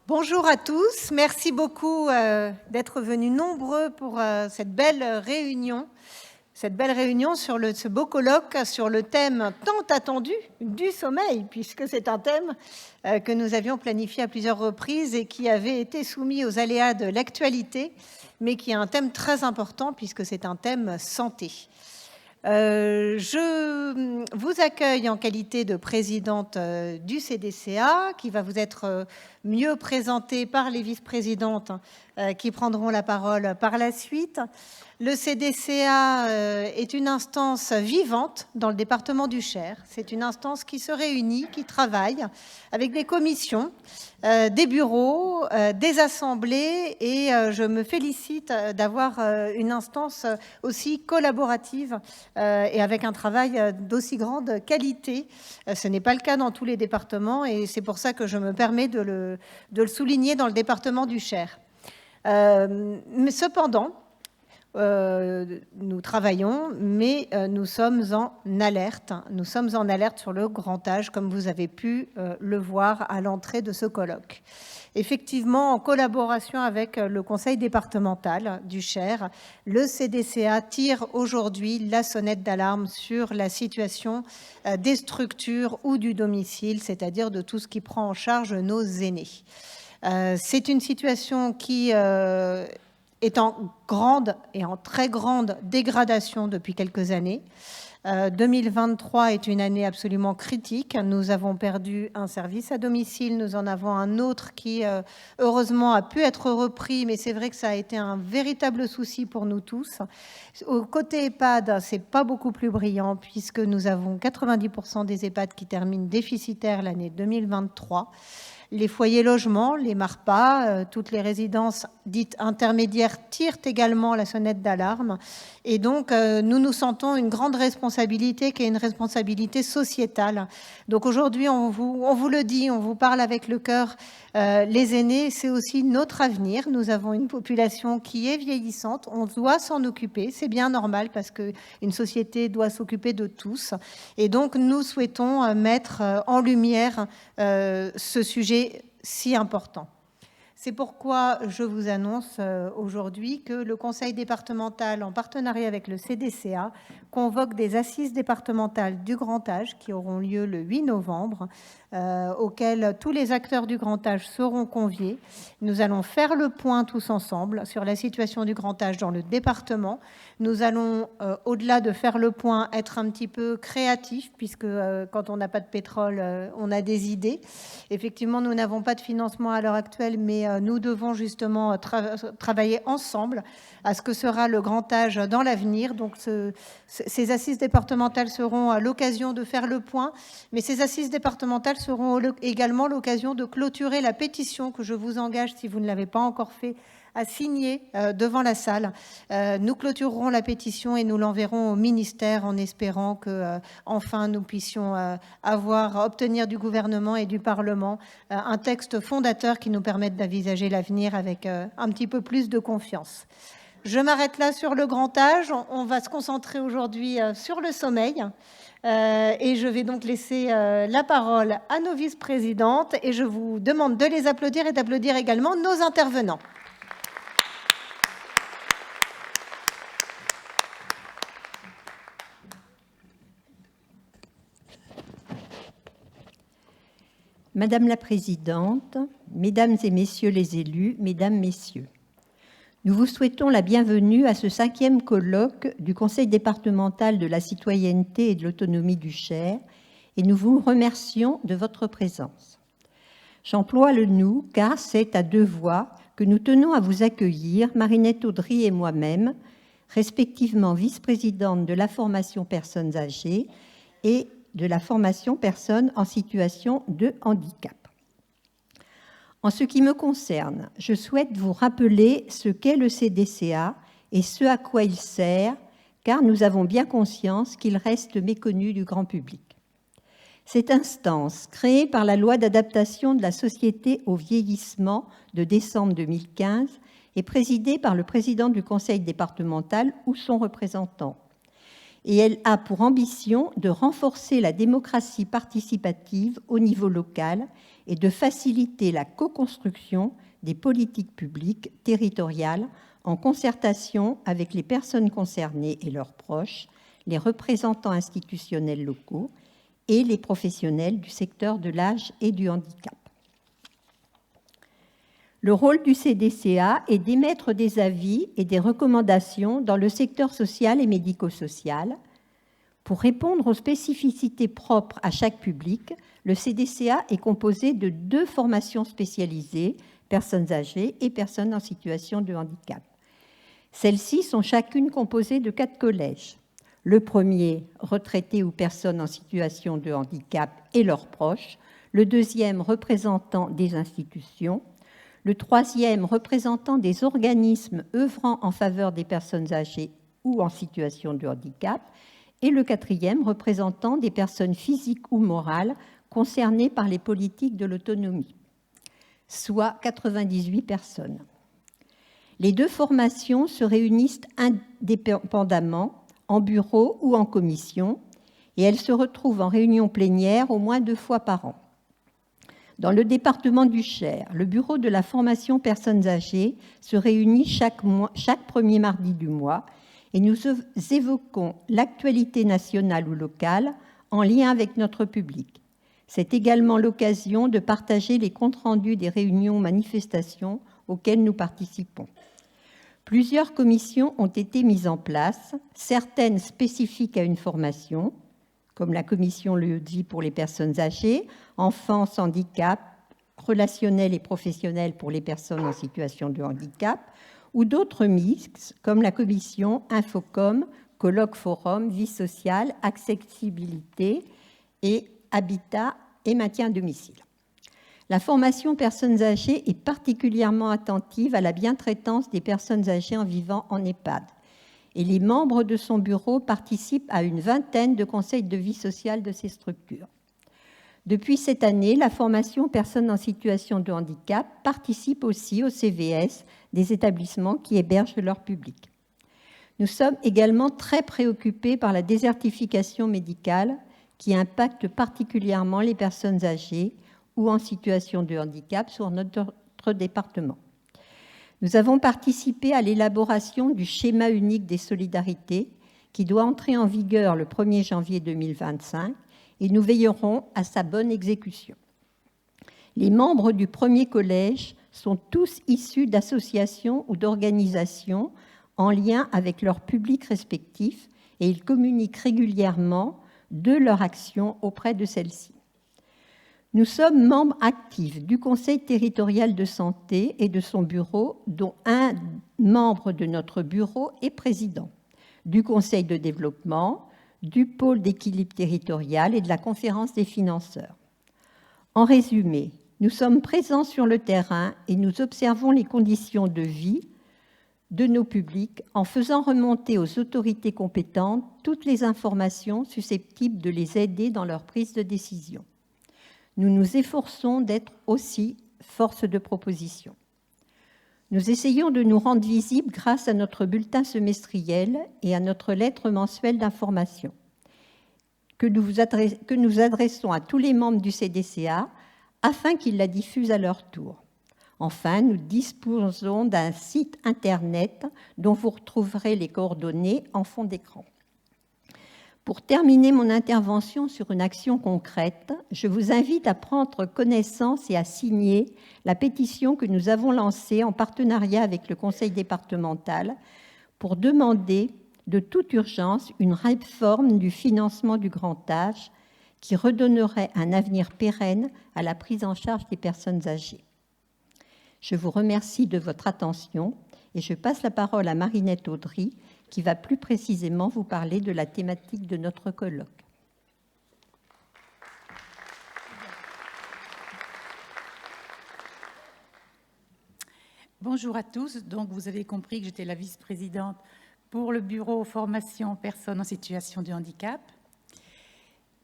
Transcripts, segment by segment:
Bonjour à tous, merci beaucoup d'être venus nombreux pour cette belle réunion sur ce beau colloque sur le thème tant attendu du sommeil, puisque c'est un thème que nous avions planifié à plusieurs reprises et qui avait été soumis aux aléas de l'actualité, mais qui est un thème très important puisque c'est un thème santé. Je vous accueille en qualité de présidente du CDCA, qui va vous être mieux présentée par les vice-présidentes qui prendront la parole par la suite. Le CDCA est une instance vivante dans le département du Cher. C'est une instance qui se réunit, qui travaille avec des commissions, des bureaux, des assemblées, et je me félicite d'avoir une instance aussi collaborative et avec un travail d'aussi grande qualité. Ce n'est pas le cas dans tous les départements et c'est pour ça que je me permets de le souligner dans le département du Cher. Mais cependant, nous travaillons, mais nous sommes en alerte. Nous sommes en alerte sur le grand âge, comme vous avez pu le voir à l'entrée de ce colloque. Effectivement, en collaboration avec le conseil départemental du Cher, le CDCA tire aujourd'hui la sonnette d'alarme sur la situation des structures ou du domicile, c'est-à-dire de tout ce qui prend en charge nos aînés. C'est une situation qui est en grande et en très grande dégradation depuis quelques années. 2023 est une année absolument critique. Nous avons perdu un service à domicile, nous en avons un autre qui, heureusement, a pu être repris, mais c'est vrai que ça a été un véritable souci pour nous tous. Au côté EHPAD, c'est pas beaucoup plus brillant, puisque nous avons 90% des EHPAD qui terminent déficitaires l'année 2023. Les foyers logements, les MARPA, toutes les résidences dites intermédiaires tirent également la sonnette d'alarme. Et donc, nous nous sentons une grande responsabilité qui est une responsabilité sociétale. Donc aujourd'hui, on vous le dit, on vous parle avec le cœur. Les aînés, c'est aussi notre avenir. Nous avons une population qui est vieillissante. On doit s'en occuper. C'est bien normal parce qu'une société doit s'occuper de tous. Et donc, nous souhaitons mettre en lumière ce sujet si important. C'est pourquoi je vous annonce aujourd'hui que le conseil départemental, en partenariat avec le CDCA, convoque des assises départementales du grand âge qui auront lieu le 8 novembre, auxquelles tous les acteurs du grand âge seront conviés. Nous allons faire le point tous ensemble sur la situation du grand âge dans le département. Nous allons, au-delà de faire le point, être un petit peu créatifs, puisque quand on n'a pas de pétrole, on a des idées. Effectivement, nous n'avons pas de financement à l'heure actuelle, mais nous devons justement travailler ensemble à ce que sera le grand âge dans l'avenir. Donc, ces assises départementales seront l'occasion de faire le point, mais ces assises départementales seront également l'occasion de clôturer la pétition que je vous engage, si vous ne l'avez pas encore fait, à signer devant la salle. Nous clôturerons la pétition et nous l'enverrons au ministère en espérant que enfin nous puissions obtenir du gouvernement et du Parlement un texte fondateur qui nous permette d'envisager l'avenir avec un petit peu plus de confiance. Je m'arrête là sur le grand âge. On va se concentrer aujourd'hui sur le sommeil. Et je vais donc laisser la parole à nos vice-présidentes et je vous demande de les applaudir et d'applaudir également nos intervenants. Madame la Présidente, Mesdames et Messieurs les élus, Mesdames, Messieurs, nous vous souhaitons la bienvenue à ce 5e colloque du Conseil départemental de la citoyenneté et de l'autonomie du Cher et nous vous remercions de votre présence. J'emploie le « nous » car c'est à deux voix que nous tenons à vous accueillir, Marinette Audry et moi-même, respectivement vice-présidente de la formation personnes âgées et de la formation personnes en situation de handicap. En ce qui me concerne, je souhaite vous rappeler ce qu'est le CDCA et ce à quoi il sert, car nous avons bien conscience qu'il reste méconnu du grand public. Cette instance, créée par la loi d'adaptation de la société au vieillissement de décembre 2015, est présidée par le président du conseil départemental ou son représentant. et elle a pour ambition de renforcer la démocratie participative au niveau local et de faciliter la co-construction des politiques publiques territoriales en concertation avec les personnes concernées et leurs proches, les représentants institutionnels locaux et les professionnels du secteur de l'âge et du handicap. Le rôle du CDCA est d'émettre des avis et des recommandations dans le secteur social et médico-social. Pour répondre aux spécificités propres à chaque public, le CDCA est composé de 2 formations spécialisées, personnes âgées et personnes en situation de handicap. Celles-ci sont chacune composées de 4 collèges. Le premier, retraités ou personnes en situation de handicap et leurs proches. Le deuxième, représentant des institutions. Le troisième, représentant des organismes œuvrant en faveur des personnes âgées ou en situation de handicap. Et le quatrième, représentant des personnes physiques ou morales concernées par les politiques de l'autonomie, soit 98 personnes. Les 2 formations se réunissent indépendamment, en bureau ou en commission, et elles se retrouvent en réunion plénière au moins 2 fois par an. Dans le département du Cher, le bureau de la formation personnes âgées se réunit chaque premier mardi du mois et nous évoquons l'actualité nationale ou locale en lien avec notre public. C'est également l'occasion de partager les comptes rendus des réunions ou manifestations auxquelles nous participons. Plusieurs commissions ont été mises en place, certaines spécifiques à une formation, comme la commission LEODI pour les personnes âgées, enfance, handicap, relationnel et professionnel pour les personnes en situation de handicap, ou d'autres mixtes, comme la commission Infocom, colloque forum, vie sociale, accessibilité et habitat et maintien à domicile. La formation personnes âgées est particulièrement attentive à la bientraitance des personnes âgées en vivant en EHPAD. Et les membres de son bureau participent à une vingtaine de conseils de vie sociale de ces structures. Depuis cette année, la formation personnes en situation de handicap participe aussi au CVS des établissements qui hébergent leur public. Nous sommes également très préoccupés par la désertification médicale qui impacte particulièrement les personnes âgées ou en situation de handicap sur notre département. Nous avons participé à l'élaboration du schéma unique des solidarités qui doit entrer en vigueur le 1er janvier 2025 et nous veillerons à sa bonne exécution. Les membres du premier collège sont tous issus d'associations ou d'organisations en lien avec leurs publics respectifs et ils communiquent régulièrement de leur action auprès de celles-ci. Nous sommes membres actifs du Conseil territorial de santé et de son bureau, dont un membre de notre bureau est président, du Conseil de développement, du pôle d'équilibre territorial et de la conférence des financeurs. En résumé, nous sommes présents sur le terrain et nous observons les conditions de vie de nos publics en faisant remonter aux autorités compétentes toutes les informations susceptibles de les aider dans leur prise de décision. Nous nous efforçons d'être aussi force de proposition. Nous essayons de nous rendre visibles grâce à notre bulletin semestriel et à notre lettre mensuelle d'information que nous adressons à tous les membres du CDCA afin qu'ils la diffusent à leur tour. Enfin, nous disposons d'un site Internet dont vous retrouverez les coordonnées en fond d'écran. Pour terminer mon intervention sur une action concrète, je vous invite à prendre connaissance et à signer la pétition que nous avons lancée en partenariat avec le Conseil départemental pour demander de toute urgence une réforme du financement du grand âge qui redonnerait un avenir pérenne à la prise en charge des personnes âgées. Je vous remercie de votre attention et je passe la parole à Marinette Audry, qui va plus précisément vous parler de la thématique de notre colloque. Bonjour à tous. Donc, vous avez compris que j'étais la vice-présidente pour le bureau formation personnes en situation de handicap.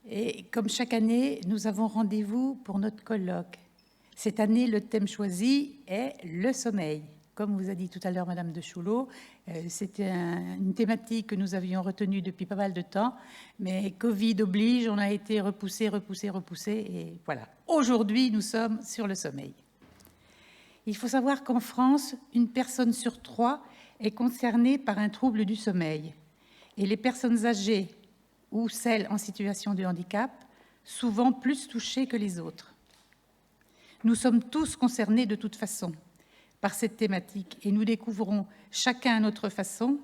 Et comme chaque année, nous avons rendez-vous pour notre colloque. Cette année, le thème choisi est le sommeil. comme vous a dit tout à l'heure Madame de Choulot, c'était une thématique que nous avions retenue depuis pas mal de temps, mais Covid oblige, on a été repoussé, et voilà. Aujourd'hui, nous sommes sur le sommeil. Il faut savoir qu'en France, une personne sur 3 est concernée par un trouble du sommeil, et les personnes âgées ou celles en situation de handicap, souvent plus touchées que les autres. Nous sommes tous concernés de toute façon par cette thématique et nous découvrons chacun à notre façon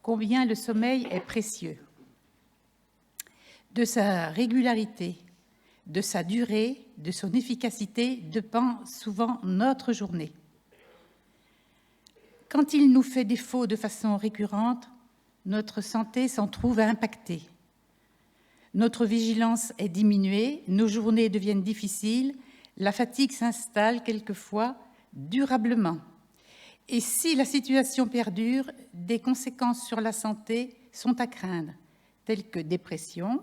combien le sommeil est précieux. De sa régularité, de sa durée, de son efficacité dépend souvent notre journée. Quand il nous fait défaut de façon récurrente, notre santé s'en trouve impactée. Notre vigilance est diminuée, nos journées deviennent difficiles, la fatigue s'installe quelquefois durablement. Et si la situation perdure, des conséquences sur la santé sont à craindre, telles que dépression,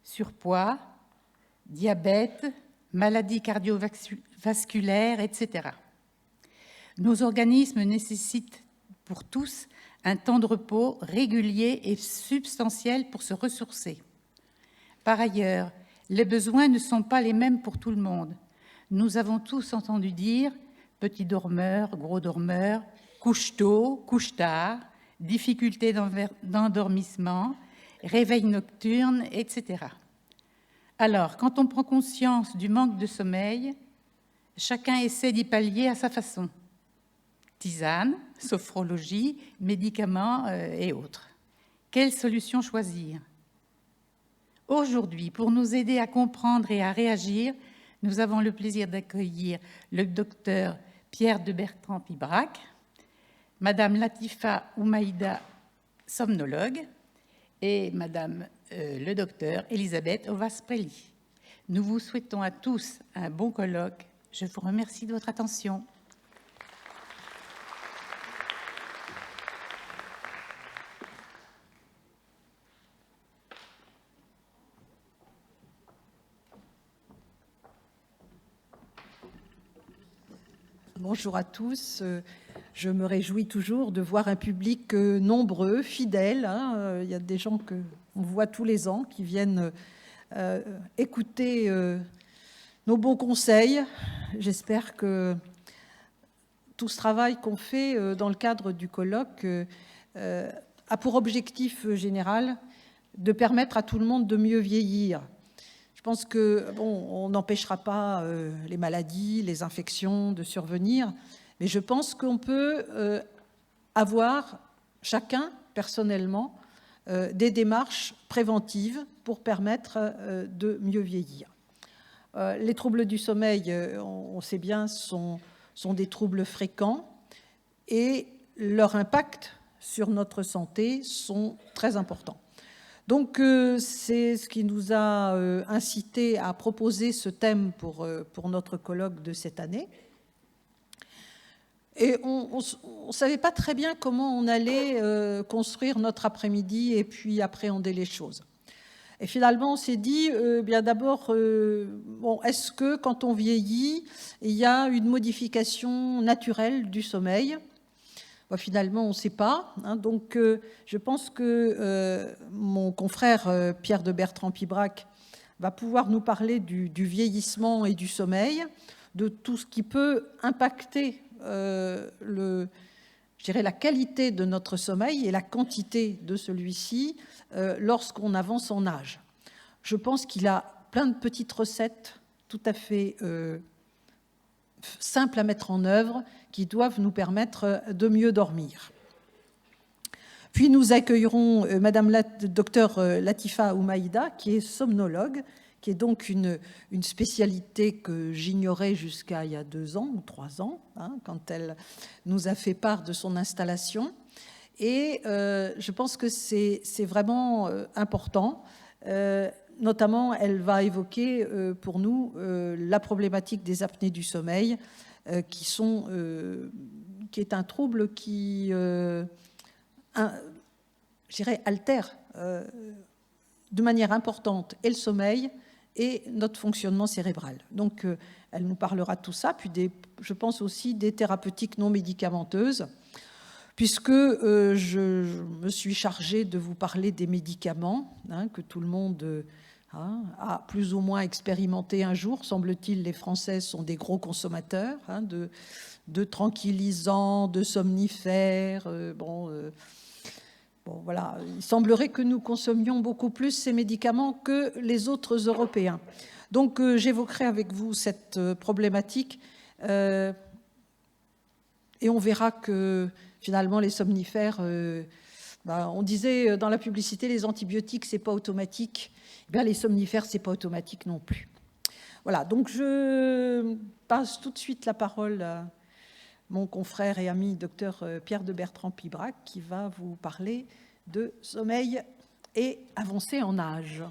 surpoids, diabète, maladies cardiovasculaires, etc. Nos organismes nécessitent pour tous un temps de repos régulier et substantiel pour se ressourcer. Par ailleurs, les besoins ne sont pas les mêmes pour tout le monde. Nous avons tous entendu dire petit dormeur, gros dormeur, couche tôt, couche tard, difficultés d'endormissement, réveil nocturne, etc. Alors, quand on prend conscience du manque de sommeil, chacun essaie d'y pallier à sa façon. Tisane, sophrologie, médicaments et autres. Quelle solution choisir ? Aujourd'hui, pour nous aider à comprendre et à réagir, nous avons le plaisir d'accueillir le docteur Pierre de Bertrand-Pibrac, Madame Latifa Oumaïda, somnologue, et Madame le docteur Elisabeth Ovas-Preli. Nous vous souhaitons à tous un bon colloque. Je vous remercie de votre attention. Bonjour à tous. Je me réjouis toujours de voir un public nombreux, fidèle. Il y a des gens qu'on voit tous les ans qui viennent écouter nos bons conseils. J'espère que tout ce travail qu'on fait dans le cadre du colloque a pour objectif général de permettre à tout le monde de mieux vieillir. Je pense que, on n'empêchera pas les maladies, les infections de survenir, mais je pense qu'on peut avoir chacun, personnellement, des démarches préventives pour permettre de mieux vieillir. Les troubles du sommeil, on sait bien, sont des troubles fréquents et leur impact sur notre santé sont très importants. Donc, c'est ce qui nous a incité à proposer ce thème pour notre colloque de cette année. Et on ne savait pas très bien comment on allait construire notre après-midi et puis appréhender les choses. Et finalement, on s'est dit, bien d'abord, est-ce que quand on vieillit, il y a une modification naturelle du sommeil ? Finalement, on ne sait pas. Donc, je pense que mon confrère Pierre de Bertrand-Pibrac va pouvoir nous parler du vieillissement et du sommeil, de tout ce qui peut impacter la qualité de notre sommeil et la quantité de celui-ci lorsqu'on avance en âge. Je pense qu'il a plein de petites recettes tout à fait simples à mettre en œuvre qui doivent nous permettre de mieux dormir. Puis nous accueillerons Madame la docteure Latifa Oumaïda, qui est somnologue, qui est donc une spécialité que j'ignorais jusqu'à il y a 2 ans ou 3 ans, quand elle nous a fait part de son installation. Et je pense que c'est vraiment important. Notamment, elle va évoquer pour nous la problématique des apnées du sommeil, qui est un trouble qui, altère de manière importante et le sommeil et notre fonctionnement cérébral. Donc, elle nous parlera de tout ça, puis je pense aussi des thérapeutiques non médicamenteuses, puisque je me suis chargée de vous parler des médicaments, que tout le monde a plus ou moins expérimenté un jour. Semble-t-il, les Français sont des gros consommateurs de tranquillisants, de somnifères. Bon, voilà. Il semblerait que nous consommions beaucoup plus ces médicaments que les autres Européens. Donc, j'évoquerai avec vous cette problématique et on verra que, finalement, les somnifères, on disait dans la publicité, les antibiotiques, c'est pas automatique. Bien, les somnifères, c'est pas automatique non plus. Voilà, donc je passe tout de suite la parole à mon confrère et ami docteur Pierre de Bertrand-Pibrac, qui va vous parler de sommeil et avancée en âge.